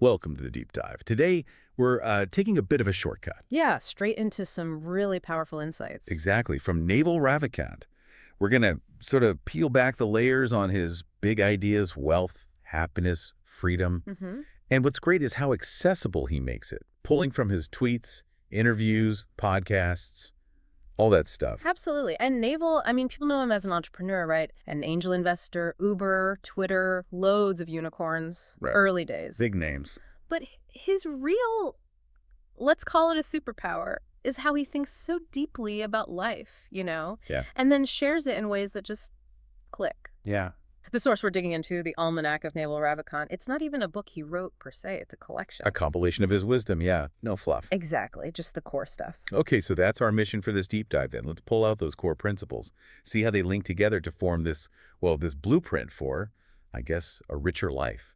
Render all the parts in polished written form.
Welcome to the deep dive. Today, we're taking a bit of a shortcut. Yeah, straight into some really powerful insights. Exactly, from Naval Ravikant. We're going to sort of peel back the layers on his big ideas, wealth, happiness, freedom. And what's great is how accessible he makes it, pulling from his tweets, interviews, podcasts, all that stuff. Absolutely. And Naval, I mean, people know him as an entrepreneur, right? An angel investor, Uber, Twitter, loads of unicorns, Right. early days. Big names. But his real, let's call it a superpower, is how he thinks so deeply about life, Yeah. And then shares it in ways that just click. Yeah. The source we're digging into, the Almanack of Naval Ravikant, it's not even a book he wrote per se, it's a collection. A compilation of his wisdom, yeah. No fluff. Exactly, just the core stuff. Okay, so that's our mission for this deep dive then. Let's pull out those core principles, see how they link together to form this blueprint for, I guess, a richer life.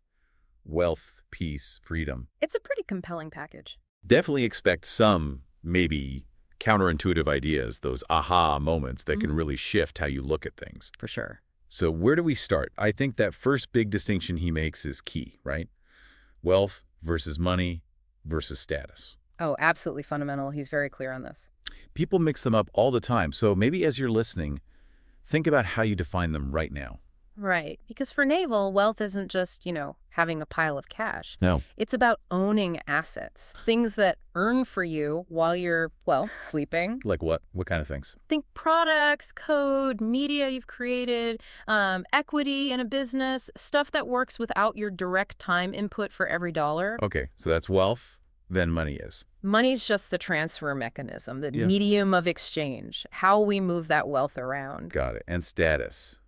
Wealth, peace, freedom. It's a pretty compelling package. Definitely expect some, maybe, counterintuitive ideas, those aha moments that can really shift how you look at things. For sure. So where do we start? I think that first big distinction he makes is key, right? Wealth versus money versus status. Oh, absolutely fundamental. He's very clear on this. People mix them up all the time, so maybe as you're listening, think about how you define them right now. Right. Because for Naval, wealth isn't just, having a pile of cash. No. It's about owning assets, things that earn for you while you're, sleeping. Like what? What kind of things? Think products, code, media you've created, equity in a business, stuff that works without your direct time input for every dollar. Okay, so that's wealth, then money is. Money's just the transfer mechanism, the medium of exchange, how we move that wealth around. Got it. And status.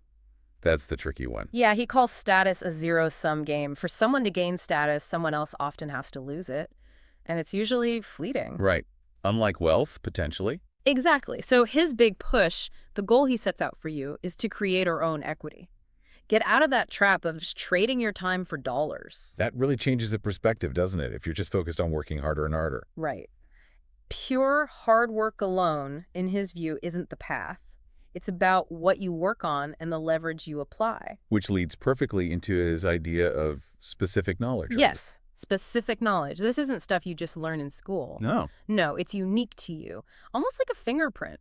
That's the tricky one. Yeah, he calls status a zero-sum game. For someone to gain status, someone else often has to lose it. And it's usually fleeting. Right. Unlike wealth, potentially. Exactly. So his big push, the goal he sets out for you, is to create or own equity. Get out of that trap of just trading your time for dollars. That really changes the perspective, doesn't it? If you're just focused on working harder and harder. Right. Pure hard work alone, in his view, isn't the path. It's about what you work on and the leverage you apply. Which leads perfectly into his idea of specific knowledge. Right? Yes, specific knowledge. This isn't stuff you just learn in school. No. No, it's unique to you, almost like a fingerprint.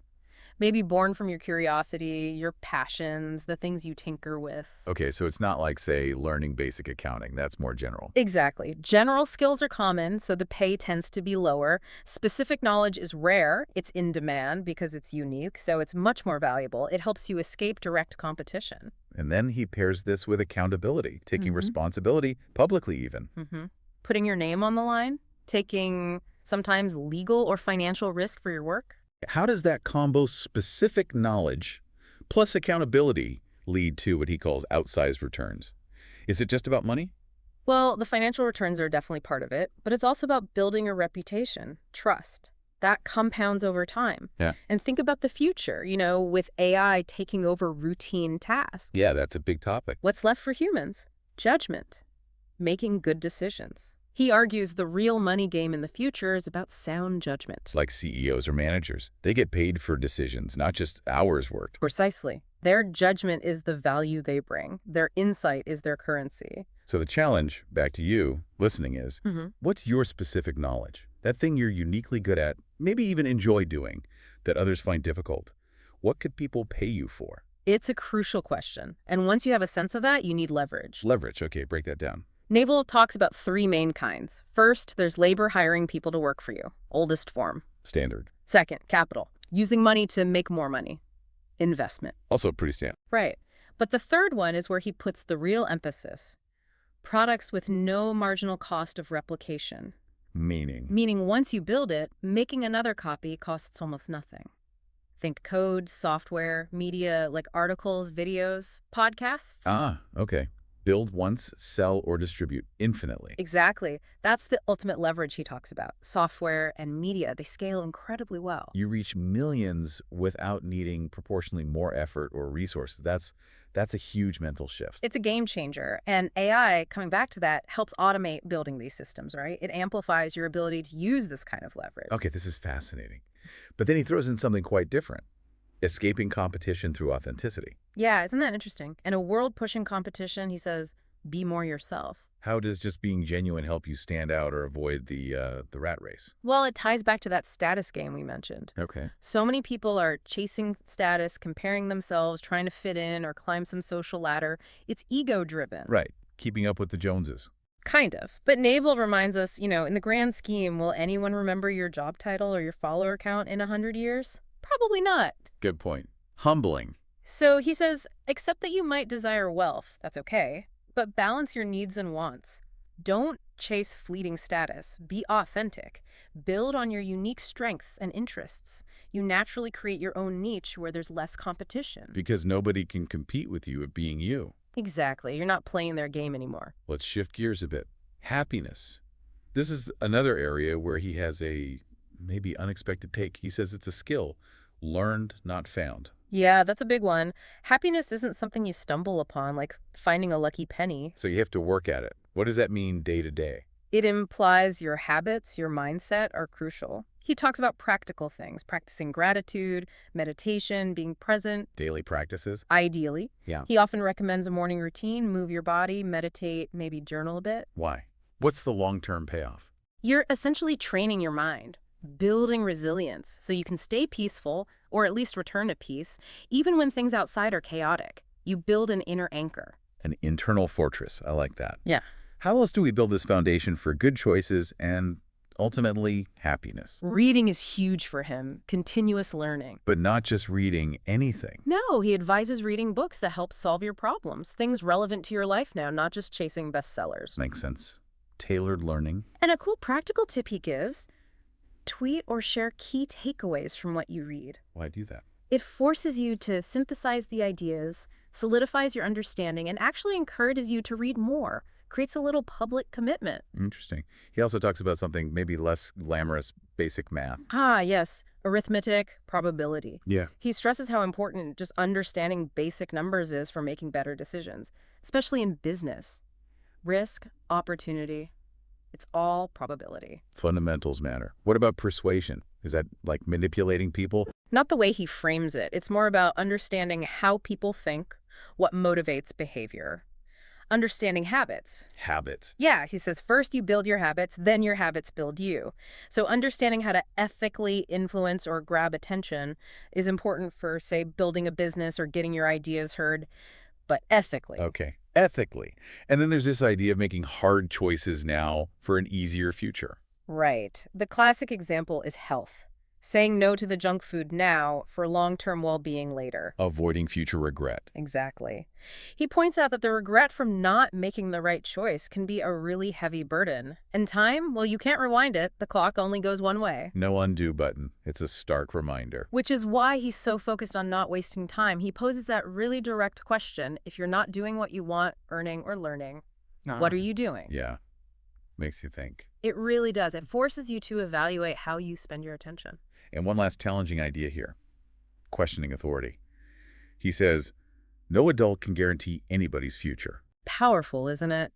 Maybe born from your curiosity, your passions, the things you tinker with. Okay, so it's not like, say, learning basic accounting. That's more general. Exactly. General skills are common, so the pay tends to be lower. Specific knowledge is rare. It's in demand because it's unique, so it's much more valuable. It helps you escape direct competition. And then he pairs this with accountability, taking responsibility publicly even. Putting your name on the line, taking sometimes legal or financial risk for your work. How does that combo specific knowledge plus accountability lead to what he calls outsized returns? Is it just about money? Well, the financial returns are definitely part of it, but it's also about building a reputation, trust. That compounds over time. Yeah. And think about the future, with AI taking over routine tasks. Yeah, that's a big topic. What's left for humans? Judgment. Making good decisions. He argues the real money game in the future is about sound judgment. Like CEOs or managers. They get paid for decisions, not just hours worked. Precisely. Their judgment is the value they bring. Their insight is their currency. So the challenge, back to you, listening is, what's your specific knowledge? That thing you're uniquely good at, maybe even enjoy doing, that others find difficult. What could people pay you for? It's a crucial question. And once you have a sense of that, you need leverage. Leverage. Okay, break that down. Naval talks about three main kinds. First, there's labor hiring people to work for you. Oldest form. Standard. Second, capital. Using money to make more money. Investment. Also pretty standard. Right. But the third one is where he puts the real emphasis. Products with no marginal cost of replication. Meaning? Meaning once you build it, making another copy costs almost nothing. Think code, software, media like articles, videos, podcasts. Ah, okay. Build once, sell, or distribute infinitely. Exactly. That's the ultimate leverage he talks about. Software and media, they scale incredibly well. You reach millions without needing proportionally more effort or resources. That's a huge mental shift. It's a game changer. And AI, coming back to that, helps automate building these systems, right? It amplifies your ability to use this kind of leverage. Okay, this is fascinating. But then he throws in something quite different. Escaping competition through authenticity. Yeah, isn't that interesting? In a world pushing competition, he says, be more yourself. How does just being genuine help you stand out or avoid the rat race? Well, it ties back to that status game we mentioned. Okay. So many people are chasing status, comparing themselves, trying to fit in or climb some social ladder. It's ego-driven. Right. Keeping up with the Joneses. Kind of. But Naval reminds us, in the grand scheme, will anyone remember your job title or your follower count in 100 years? Probably not. Good point. Humbling. So he says, accept that you might desire wealth. That's okay. But balance your needs and wants. Don't chase fleeting status. Be authentic. Build on your unique strengths and interests. You naturally create your own niche where there's less competition. Because nobody can compete with you at being you. Exactly. You're not playing their game anymore. Let's shift gears a bit. Happiness. This is another area where he has a maybe unexpected take. He says it's a skill, learned, not found. Yeah, that's a big one. Happiness isn't something you stumble upon, like finding a lucky penny. So you have to work at it. What does that mean day to day? It implies your habits, your mindset are crucial. He talks about practical things, practicing gratitude, meditation, being present. Daily practices? Ideally. Yeah. He often recommends a morning routine, move your body, meditate, maybe journal a bit. Why? What's the long-term payoff? You're essentially training your mind, building resilience so you can stay peaceful, or at least return to peace, even when things outside are chaotic. You build an inner anchor. An internal fortress. I like that. Yeah. How else do we build this foundation for good choices and ultimately happiness? Reading is huge for him, continuous learning. But not just reading anything. No, he advises reading books that help solve your problems, things relevant to your life now, not just chasing bestsellers. Makes sense. Tailored learning. And a cool practical tip he gives, tweet or share key takeaways from what you read. Why do that? It forces you to synthesize the ideas, solidifies your understanding, and actually encourages you to read more. Creates a little public commitment. Interesting. He also talks about something maybe less glamorous, basic math. Ah, yes. Arithmetic, probability. Yeah. He stresses how important just understanding basic numbers is for making better decisions, especially in business. Risk, opportunity, it's all probability. Fundamentals matter. What about persuasion? Is that like manipulating people? Not the way he frames it. It's more about understanding how people think, what motivates behavior. Understanding habits. Habits. Yeah, he says first you build your habits, then your habits build you. So understanding how to ethically influence or grab attention is important for, say, building a business or getting your ideas heard, but ethically. Okay. Ethically. And then there's this idea of making hard choices now for an easier future. Right. The classic example is health. Saying no to the junk food now for long-term well-being later. Avoiding future regret. Exactly. He points out that the regret from not making the right choice can be a really heavy burden. And time, well, you can't rewind it. The clock only goes one way. No undo button. It's a stark reminder. Which is why he's so focused on not wasting time. He poses that really direct question. If you're not doing what you want, earning or learning, what are you doing? Yeah. Makes you think. It really does. It forces you to evaluate how you spend your attention. And one last challenging idea here. Questioning authority. He says, no adult can guarantee anybody's future. Powerful, isn't it?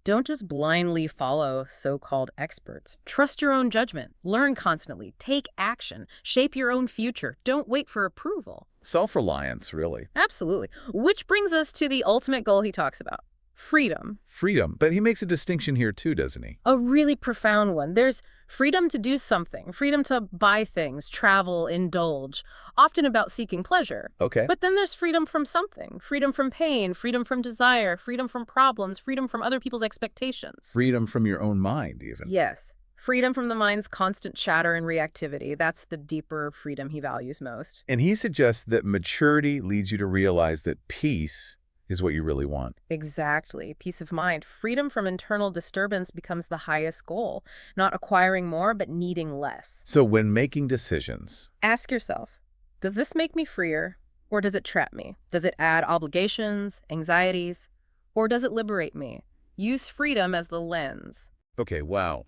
Don't just blindly follow so-called experts. Trust your own judgment. Learn constantly. Take action. Shape your own future. Don't wait for approval. Self-reliance, really. Absolutely. Which brings us to the ultimate goal he talks about. Freedom. Freedom. But he makes a distinction here too, doesn't he? A really profound one. There's freedom to do something, freedom to buy things, travel, indulge, often about seeking pleasure. Okay. But then there's freedom from something, freedom from pain, freedom from desire, freedom from problems, freedom from other people's expectations. Freedom from your own mind, even. Yes. Freedom from the mind's constant chatter and reactivity. That's the deeper freedom he values most. And he suggests that maturity leads you to realize that peace is what you really want. Exactly. Peace of mind. Freedom from internal disturbance becomes the highest goal. Not acquiring more, but needing less. So when making decisions, ask yourself, does this make me freer, or does it trap me? Does it add obligations, anxieties, or does it liberate me? Use freedom as the lens. okay, wow,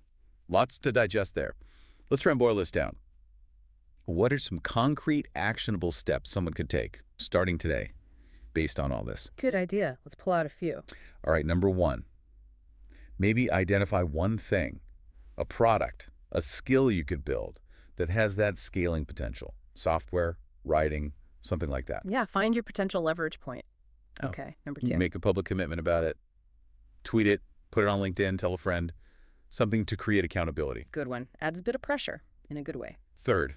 lots to digest there. Let's try and boil this down. What are some concrete, actionable steps someone could take, starting today, based on all this? Good idea. Let's pull out a few. All right, number one, maybe identify one thing, a product, a skill you could build that has that scaling potential. Software, writing, something like that. Yeah, find your potential leverage point. Oh. Okay, number two. Make a public commitment about it, tweet it, Put it on LinkedIn, tell a friend. Something to create accountability. Good one. Adds a bit of pressure in a good way. Third,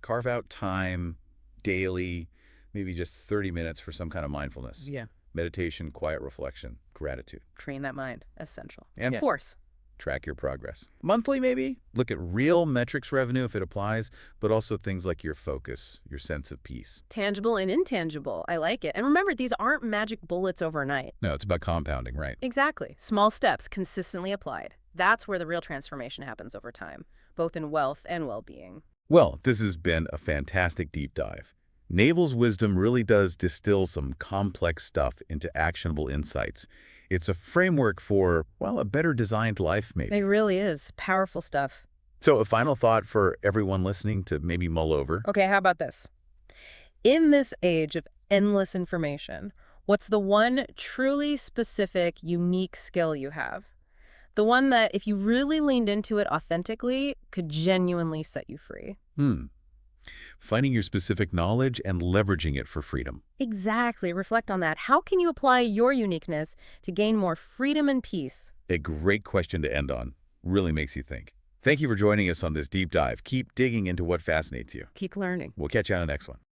carve out time daily, maybe just 30 minutes for some kind of mindfulness. Yeah. Meditation, quiet reflection, gratitude. Train that mind. Essential. And fourth, track your progress. Monthly, maybe? Look at real metrics revenue if it applies, but also things like your focus, your sense of peace. tangible and intangible. I like it. And remember, these aren't magic bullets overnight. No, it's about compounding, right? Exactly. Small steps consistently applied. That's where the real transformation happens over time, both in wealth and well-being. Well, this has been a fantastic deep dive. Naval's wisdom really does distill some complex stuff into actionable insights. It's a framework for, well, a better designed life, maybe. It really is. Powerful stuff. So a final thought for everyone listening to maybe mull over. Okay, how about this? In this age of endless information, what's the one truly specific, unique skill you have? The one that, if you really leaned into it authentically, could genuinely set you free. Finding your specific knowledge and leveraging it for freedom. Exactly. Reflect on that. How can you apply your uniqueness to gain more freedom and peace? A great question to end on. Really makes you think. Thank you for joining us on this deep dive. Keep digging into what fascinates you. Keep learning. We'll catch you on the next one.